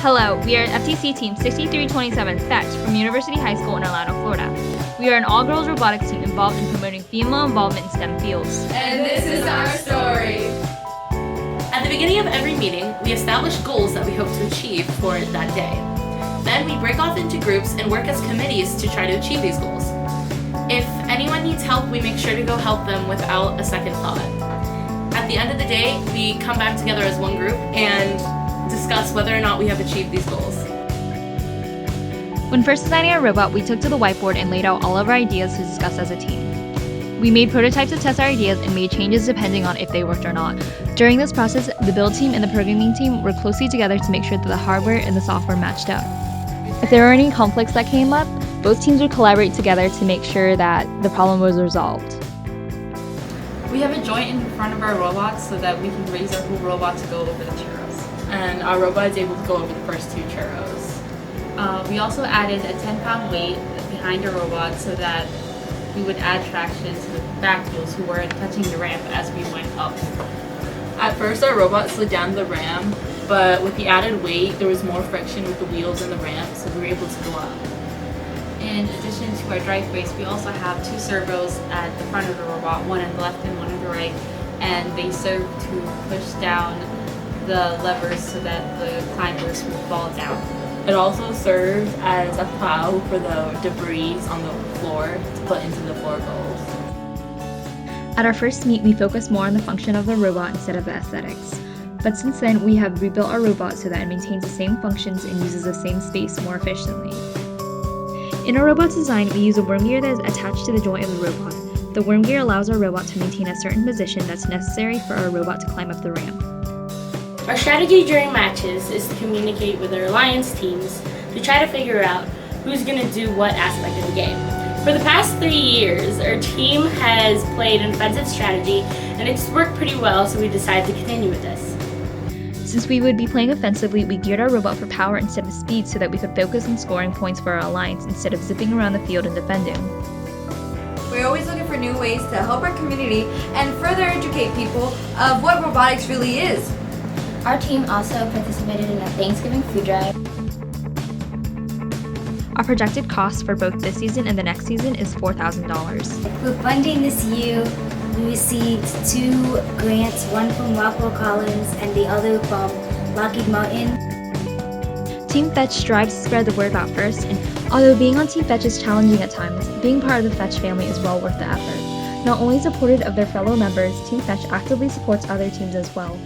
Hello, we are FTC Team 6327 Fetch from University High School in Orlando, Florida. We are an all-girls robotics team involved in promoting female involvement in STEM fields. And this is our story. At the beginning of every meeting, we establish goals that we hope to achieve for that day. Then we break off into groups and work as committees to try to achieve these goals. If anyone needs help, we make sure to go help them without a second thought. At the end of the day, we come back together as one group and discuss whether or not we have achieved these goals. When first designing our robot, we took to the whiteboard and laid out all of our ideas to discuss as a team. We made prototypes to test our ideas and made changes depending on if they worked or not. During this process, the build team and the programming team worked closely together to make sure that the hardware and the software matched up. If there were any conflicts that came up, both teams would collaborate together to make sure that the problem was resolved. We have a joint in front of our robot so that we can raise our whole robot to go over the churros. And our robot is able to go over the first 2 churros. We also added a 10-pound weight behind our robot so that we would add traction to the back wheels who weren't touching the ramp as we went up. At first, our robot slid down the ramp, but with the added weight, there was more friction with the wheels and the ramp, so we were able to go up. In addition to our drive brace, we also have 2 servos at the front of the robot, one on the left and one on the right, and they serve to push down the levers so that the climbers will fall down. It also serves as a plow for the debris on the floor to put into the floor goals. At our first meet, we focused more on the function of the robot instead of the aesthetics. But since then, we have rebuilt our robot so that it maintains the same functions and uses the same space more efficiently. In our robot's design, we use a worm gear that is attached to the joint of the robot. The worm gear allows our robot to maintain a certain position that's necessary for our robot to climb up the ramp. Our strategy during matches is to communicate with our alliance teams to try to figure out who's going to do what aspect of the game. For the past 3 years, our team has played an offensive strategy and it's worked pretty well, so we decided to continue with this. Since we would be playing offensively, we geared our robot for power instead of speed so that we could focus on scoring points for our alliance instead of zipping around the field and defending. We're always looking for new ways to help our community and further educate people of what robotics really is. Our team also participated in a Thanksgiving food drive. Our projected cost for both this season and the next season is $4,000. For funding this year, we received 2 grants, one from Rockwell Collins and the other from Lockheed Martin. Team Fetch strives to spread the word about first, and although being on Team Fetch is challenging at times, being part of the Fetch family is well worth the effort. Not only supported of their fellow members, Team Fetch actively supports other teams as well.